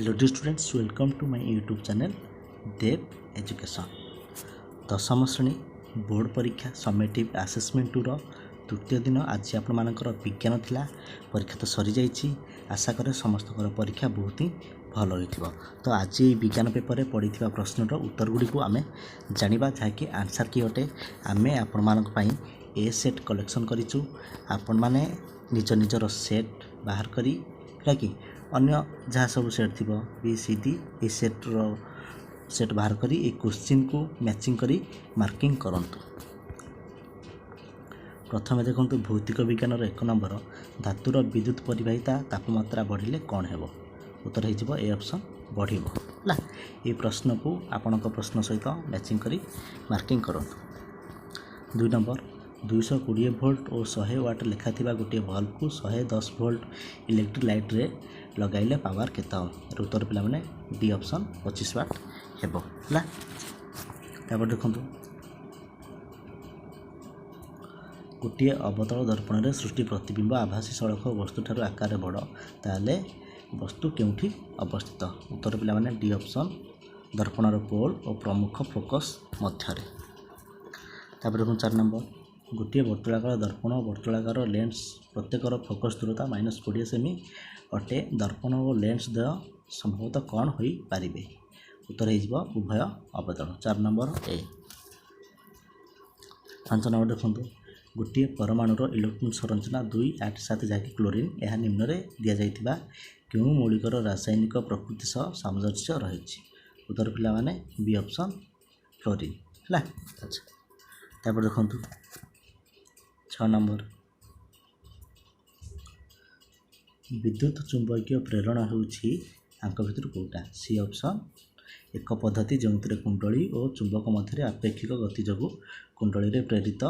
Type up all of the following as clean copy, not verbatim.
Hello dear students, welcome to my YouTube channel Dev Education। दशम श्रेणी board परीक्षा summative assessment tour तृतीय दिन आज आपण मानकर विज्ञान थिला। परीक्षा तो सरी जाइछि, आशा करे समस्त परीक्षा बहुत ही भल होइथिबो। तो आज विज्ञान पेपर में पढ़ी प्रश्नर उत्तर गुड़ी को आमे जानिबा, जहाँकि आंसर कि अटे आमे आपण मानक पई ए सेट कलेक्शन करिछु। आपण माने निज निजर सेट बाहर करी कि अन्य जहाँ सब सेट थी B C D A set बाहर करी ए क्वेश्चन को मैचिंग करी मार्किंग करंतु। प्रथम देखो भौतिक विज्ञान एक नंबर धातुर विद्युत परिवाहिता तापमात्रा बढ़िले कौन हेबो? उत्तर हो ए ऑप्शन बढ़िबो ला। ये प्रश्न को आपणक प्रश्न सहित मैचिंग करी मार्किंग करंतु। 2 नंबर 220 वोल्ट और 100 वाट लेखा थिबा गोटे बल्ब को 110 वोल्ट इलेक्ट्रिक लाइट रे लगाइले पावर केता हो? उत्तर पिला माने डी ऑप्शन 25 वाट हेबो ला। तापर देखंतु गोटे अवतल दर्पण रे सृष्टि प्रतिबिंब आभासी सड़क वस्तु ठारू आकार बड़, ताले वस्तु केउठी अवस्थित? उत्तर पिला माने डी ऑप्शन दर्पणर पोल और प्रमुख फोकस मध्यरे। तापर देखो 4 नंबर गोटे वर्तुलाकार दर्पण वर्तुलाकार लेंस प्रत्येकर फोकस दूरता -20 सेमी अटे। दर्पण और लेंस द्वय संभवतः कौन हो पारिबे? उत्तर हो उभय अवतल। 4 नंबर ए। 5 नंबर देखो गोटे परमाणुर इलेक्ट्रॉन संरचना 2 8 7 जहाँकि क्लोरीन यह निम्न रे दिया जाइथिबा क्यों मौलिकर रासायनिक प्रकृति सह सामंजस्य रही? उत्तर पिला माने बी ऑप्शन फ्लोरीन है। अच्छा तापर देखो 6 नंबर विद्युत चुंबकीय प्रेरण होउछि आंक भितर कोटा? सी ऑप्शन एक पद्धति जो कुंडली और चुंबक मध्य आपेक्षिक गति जो कुंडली रे प्रेरित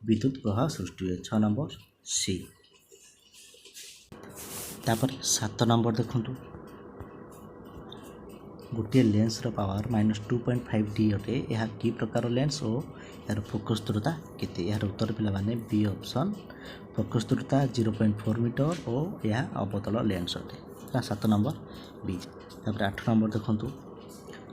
विद्युत प्रवाह सृष्टि हुए। 6 नंबर सी। तापर 7 नंबर देखो गोटे लेंस रो पावर -2.5 डी अटे। यह कि प्रकार लेंस और यार फोकस दूरता केते? यार उत्तर पिला माने बी ऑप्शन फोकस दूरता 0.4 मीटर और यह अवतल लेंस अटे। 7 नंबर बी। तापर 8 नंबर देखंतु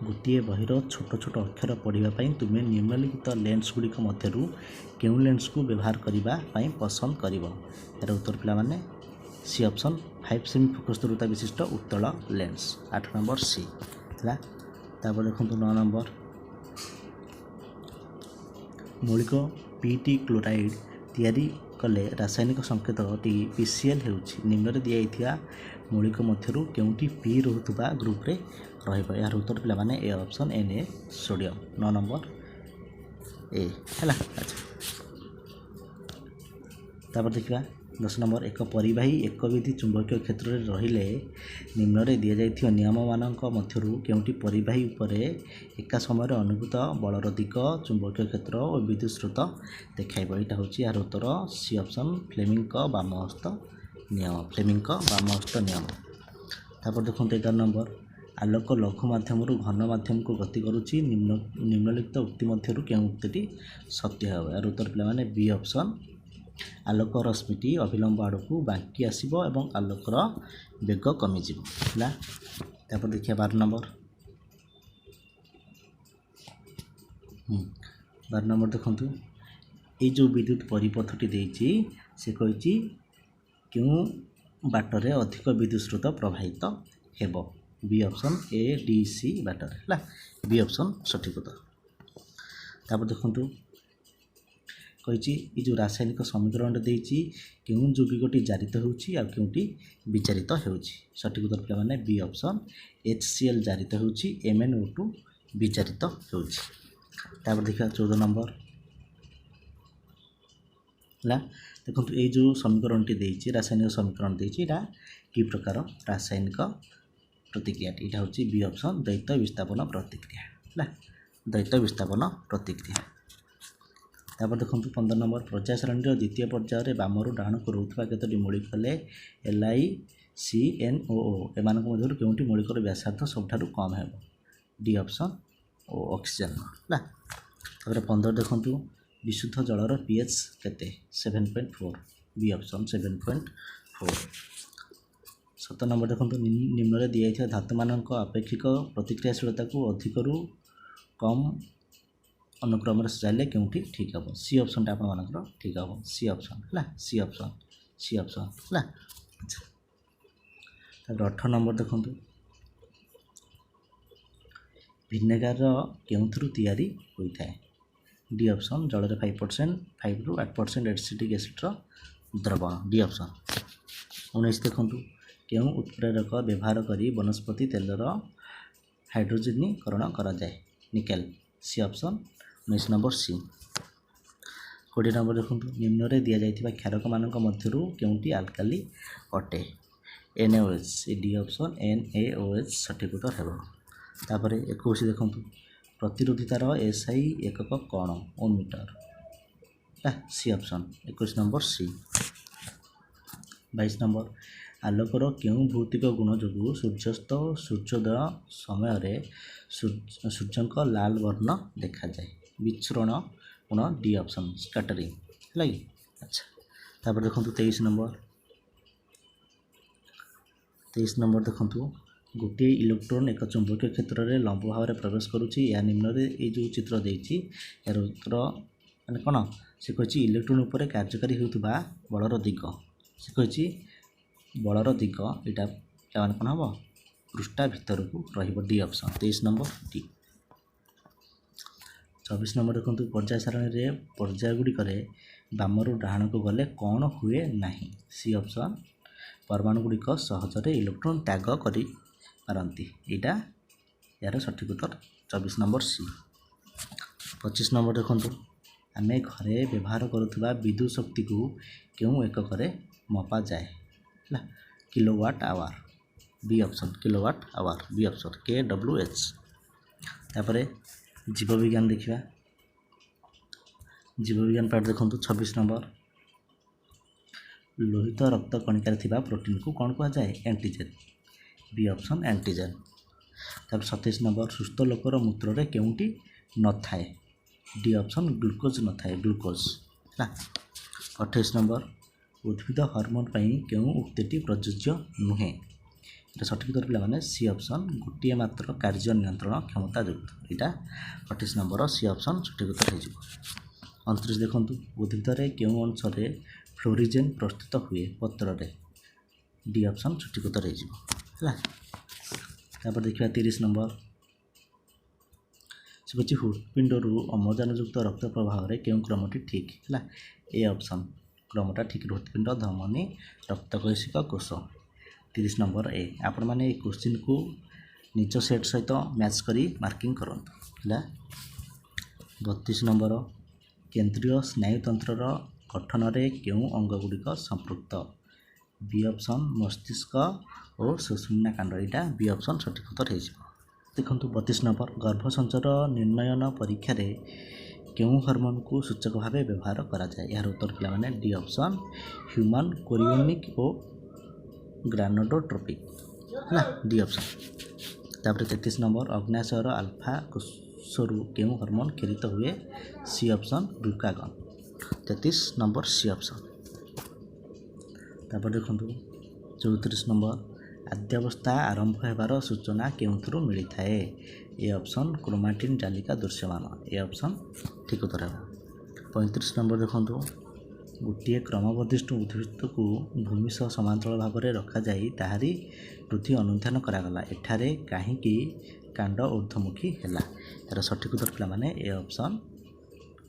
गोटे बहिर छोट छोट अक्षर पढ़ापी तुम्हें निम्नलिखित लेंस गुड़िक मध्यरू केउं लेंस को व्यवहार करने पसंद कर? यार उत्तर पिला माने सी ऑप्शन 5 सेमी फोकस दूरता विशिष्ट उत्तल लेंस। 8 नंबर सी है। तापर देखो 9 नंबर मौलिक पीटी क्लोराइड तैयारी कले रासायनिक संकेत टी पीसीएल होउछि निम्न दिया मौलिक मध्यरू केउंटी पी रोहुतबा ग्रुप रे रहइबो? यार उत्तर पिला माने A option Na sodium. 9 number A हैला। अच्छा तापर देखिबा 10 नंबर एक परिवाही एक विधि चुंबकीय क्षेत्र में रहिले निम्न रे दिया जाइथियो नियम मानक मध्यरू केउंटी परिवाही उपरे एका समय अनुभूत बलर दिग चुंबकीय क्षेत्र और विद्युत स्रोत देखाइबो? एटा होछि यार उत्तर सी ऑप्शन फ्लेमिंग का वामहस्त नियम। फ्लेमिंग का वामहस्त नियम। तापर देखो 11 नंबर आलोक लघु माध्यम घन माध्यम को गति करुच्ची निम्नलिखित उक्ति मध्यरू केउं उक्तिटी सत्य हेबो? यार उत्तर पिला माने बी ऑप्शन आलोक रश्मिटी अभिलंब आड़ को बांकी आसब और आलोकर बेग कमिजी है। तापर देखिए 12 नंबर 12 नंबर देखो ये जो विद्युत परिपथटी देछि से कही क्यों बाटरे अधिक विद्युत स्रोत प्रवाहित हेबो? B option A D C बाटर है। बी ऑप्शन सठिक उत्तर। तापर देखो कही जो रासायनिक समीकरण देछि क्यों यौगिकटी जारित होउछि आ क्योंटी विचारित होउछि? सठिक उत्तर पिला माने बी ऑप्शन HCl जारित होउछि MnO2 विचारित होउछि। तापर देखा 14 नंबर ला देखो ये जो समीकरणटी देछि रासायनिक समीकरण देछि एटा कि प्रकार रासायनिक प्रतिक्रिया? यहाँ हूँ बी ऑप्शन द्वैत विस्थापन प्रतिक्रिया है। द्वैत विस्थापन प्रतिक्रिया। तापर देखो 15 नंबर पर्याय सारणी द्वितीय पर्यायर बामरू डाण को रोकवा केतोटी मौलिक हेले LiCnOO एमान मध्य केउंटी मौलिकर व्यासार्ध सबठारु कम हेबो? डी ऑप्शन ओ ऑक्सीजन है। तापर 15 देखो विशुद्ध जलर pH केते? 7.4 बी ऑप्शन 7.4। 7 नंबर देखो निम्न दिया धातु मान अपेक्षिक प्रतिक्रियाशीलता को अधिकरू कम अनुक्रम सजाइले क्योंकि ठीक हम सी ऑप्शन टा आप ठीक हम सी ऑप्शन है सी ऑप्शन है। 18 नंबर देखो भिनेगार केउथुरु तैयारी होता है डी ऑप्शन जल 5% 5 ରୁ 8% एसिटिक एसिड द्रवण डी ऑप्शन। 19 देखो केउ उत्प्रेरक व्यवहार करी वनस्पति तेलर हाइड्रोजनीकरण करा जाए nickel C option 19 number C. 20 number देखो निम्न रे दिया जाइथिबा क्षारक मानक मध्यरु केउटी अल्काली अटे NaOH डी ऑप्शन NaOH सठिक उत्तर हेबो। तापर 21 देखो प्रतिरोधितार SI एकक कौन ohm meter C option 21 number C. 22 number आलोकर केउं भौतिक गुण जो सूर्यास्त सूर्योदय समय सूर्यक लाल वर्ण देखा जाए विचरण गुण डी ऑप्शन स्कैटरिंग है कि। अच्छा तापर देखो 23 नंबर देखो गोटे इलेक्ट्रोन एक चुंबकीय क्षेत्र में लंब भाव में प्रवेश करुच्ची या निम्न ये जो चित्र देती यार उत्तर माने कौन से कही इलेक्ट्रोन उपर कार्यकारी होता बलर दिग से कही बलर दिग यहाँ क्या कौन हम पृष्ठा भितर को D option 23 number D. 24 number देखो पर्याय सारणी में पर्याय गुड़िक बामरू डाण को गले कौन हुए नहीं सी ऑप्शन परमाणु गुड़िक सहजरे इलेक्ट्रोन त्याग करी पारती यहाँ यार सठिक उत्तर 24 नंबर सी। 25 नंबर देखो आम घरे व्यवहार करुवा विद्युत शक्ति को क्यों एकक मपा जाए है kilowatt hour B option kilowatt hour B option KWH। तापर जीव विज्ञान देखा जीव विज्ञान पार्ट देखो 26 नंबर लोहित रक्त कणिकार थिबा प्रोटीन को कौन कहा जाए एंटीजेन बी ऑप्शन एंटीजेन। तापर 27 नंबर सुस्थ लोकर मूत्र रे केउंटी न थाए डी ऑप्शन ग्लूकोज न थाए ग्लूकोज है। 28 नंबर उद्भिद हार्मोन पई केउ उक्तिटी प्रযোज्य नुहे ये सठिक उत्तर पिला माने सी ऑप्शन गोटे मात्र कार्य नियंत्रण क्षमता युक्त यहाँ 28 नंबर सी ऑप्शन सठिक उत्तर हो। 29 देखो उद्भिद रे केउ अंश रे फ्लोरिजेन प्रस्तुत हुए पत्र रे डी ऑप्शन सठिक उत्तर है। तापर देखिए 30 नंबर से कह हृदपिंड अम्लजान युक्त रक्त प्रवाह रे केउ क्रमटी ठीक है ए ऑप्शन क्रमटा ठीक हृदपिंड धमनी रक्तकैशिक कोष। 30 नंबर ए आपण मैंने क्वेश्चन को निज सेट सहित मैच करी मार्किंग करंतु है। 32 नंबर केंद्रीय स्नायुतंत्र गठन रे केउ अंग गुड़िक संपृक्त बी ऑप्शन मस्तिष्क और सुषुम्ना कांड यहाँ बी ऑप्शन सठिक उत्तर हो। देखो 32 नंबर गर्भसंचर निर्णयन परीक्षा रे केउ हार्मोन को सूचक भाव व्यवहार करा जाए यार उत्तर पिला माने डी ऑप्शन ह्यूमन कोरियोनिक और ग्रानोडोट्रोपिक है डी ऑप्शन। तापर 33 नंबर अग्नाशयर अल्फा कोषरु केउ हार्मोन क्षरित हुए C option glucagon 33 number C option. तापर देखो 34 नंबर आद्यावस्था आरंभ होबार सूचना केउथुरु मिली थाए ए ऑप्शन क्रोमाटिन जालिका दृश्यमान ए ऑप्शन ठीक उत्तर है। 35 नंबर देखो गोटे क्रमबर्धिष्ट उद्भिद को भूमि सह समांतर भाव में रखा जाए ताहारी वृद्धि अनुधान करागला एठारे कहीं कांड ऊर्ध्वमुखी है यार सठिक उत्तर पिला माने ए ऑप्शन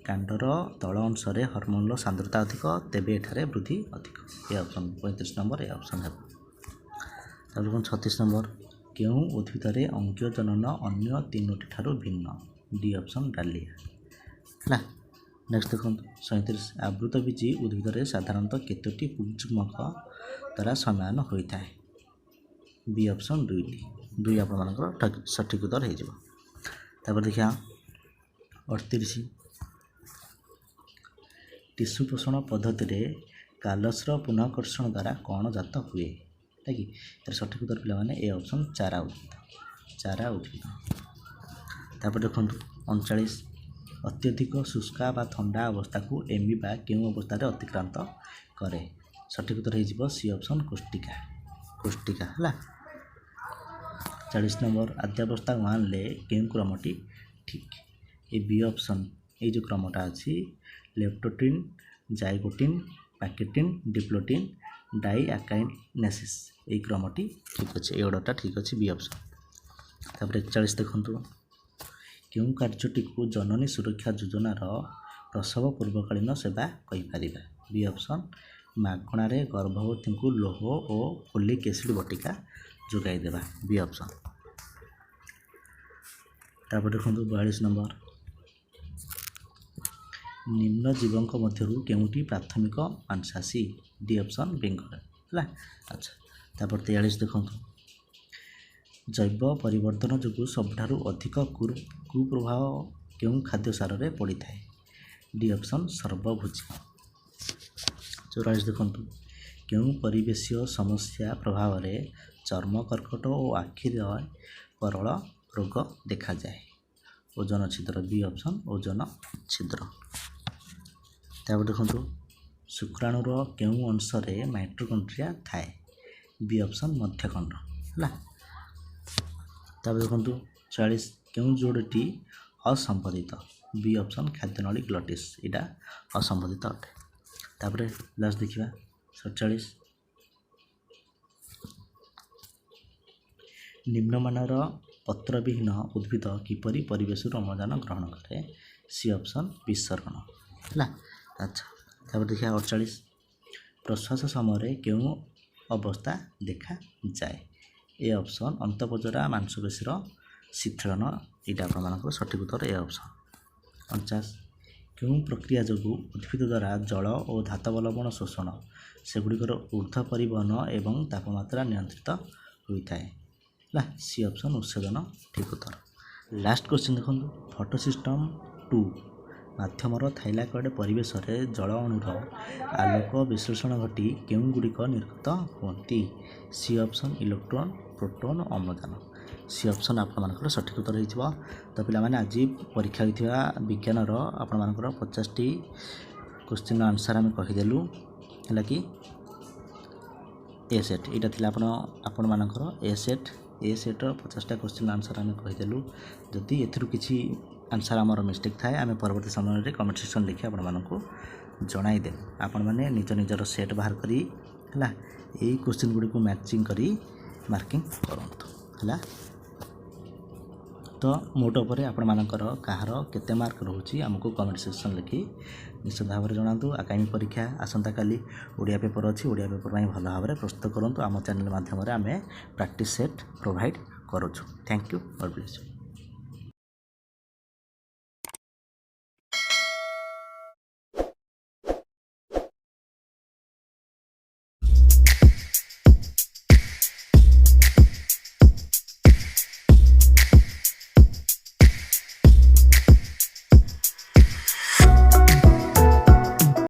कांडर तल अंश हार्मोन सांद्रता अधिक तेबे एठारे वृद्धि अधिक A option 35 number A option है। 36 नंबर केउ उद्भिद अंग्य जनन अन्य तीनोटी ठारू भिन्न डी ऑप्शन डालिया है। नेक्स्ट देखो 37 आवृत बीजी उद्भिद साधारणतः केतोटी पुंजमक द्वारा समान होता है बी ऑप्शन 2 आप सठिक उत्तर हो। देखिए 38 टिश्यू पोषण पद्धति कालसर पुनःकर्षण द्वारा कौन जात हुए है कि यार सठिक उत्तर पिला माने ए ऑप्शन चारा उद्भिद। तापर देखो 39 अत्यधिक शुष्का बा ठंडा अवस्था को एमिबा केउं अवस्था अतिक्रांत करे सठिक उत्तर हो सी ऑप्शन कोष्टिका पुष्टिका है। 40 नंबर आद्यावस्था 1 ले केउं क्रमटी ठीक ए बी ऑप्शन ये जो क्रमटा अच्छी लेप्टोटिन जाइगोटिन पैकेटिन डिप्लोटिन डाइआकाइनेसिस ये क्रमटी ठीक अच्छे एगुड़ाटा ठीक अच्छे बी ऑप्शन। तापर 41 देखु केउं कार्यटी को जननी सुरक्षा योजनार प्रसव पूर्वकालीन सेवा कहीपर बी ऑप्शन मागणारे गर्भवती को लोह और फोलिक एसिड बटिका जोगाई देवा बी ऑप्शन। तापर देखो 42 नंबर निम्न जीवों मध्यरु केउंटी प्राथमिक मांसाशी डी ऑप्शन बेंगल है। अच्छा तापर 43 देखो जैव परिवर्तन जो सबुठारु अधिक कुप्रभाव केउं खाद्य सार रे पड़ी थाए डी ऑप्शन सर्वभोजी। 44 देखो केउं परिवेशीय समस्या प्रभाव रे चर्म कर्कट और आखिर परल रोग देखा जाए ओजन छिद्र बी ऑप्शन ओजन छिद्र। तापर देखो शुक्राणुर केउं अंश रे माइटोकॉन्ड्रिया थाए बी ऑप्शन मध्यखंड है। तापर देखो 40 केउं जोड़टी असंबोधित बी ऑप्शन खाद्यनली ग्लटिस इटा असंबोधित अटे। तापर लास्ट देखिए 47 निम्नमानर पत्रविहीन उद्भिद किपरि परिवेश अम्लजान ग्रहण करे सी ऑप्शन विसर्गण है। अच्छा तापर देखिए 48 प्रश्वास समय केउं अवस्था देखा जाए ए ऑप्शन अंतपजरा मांसपेशीर शिथिलन यहाँ आप सठिक उत्तर ए ऑप्शन। 49 केउं प्रक्रिया जो उद्भिद द्वारा जल और धातव लवण शोषण सेगुड़िकर ऊर्ध्व परिवहन एवं तापमात्रा नियंत्रित होता है सी ऑप्शन उत्सेदन ठीक उत्तर। लास्ट क्वेश्चन देखो फोटोसिस्टम 2 माध्यमर थाइलाकॉइड परिवेश रे जल अणुर आलोक विश्लेषण घटी केउं गुड़िक निर्गत होती सी ऑप्शन इलेक्ट्रॉन प्रोटॉन अम्लजान सी ऑप्शन आपनकर सठिक उत्तर हो। तो पिला माने आज परीक्षा होइथिबा विज्ञानर आपनकर 50टी क्वेश्चन आंसर आम कहीदेलु है कि ए सेट यहाँ थी आपण मानकर ए सेट्र 50टा क्वेश्चन आंसर आम कहीदेलु। जदि एथिरु किछि आंसर आमर मिस्टेक थाए आम परवर्ती समय कमेंट सेक्शन लिखि आपण मानकु जणाइदे आपण माने निज निजर सेट बाहर करी है यही क्वेश्चन गुड़ी को मैचिंग करी मार्किंग करंतु है। तो मोट उपर आपण मानकर कहार केते मार्क रोची आमको कमेंट सेक्शन लिखि निश्चित भाव में जनातु। आगामी परीक्षा आसंता काली ओडिया पेपर अच्छी ओडिया पेपर में भल भाव में प्रस्तुत करूँ आम चैनल माध्यम आम प्रैक्टिस सेट प्रोवाइड करुँ। Thank you God bless you.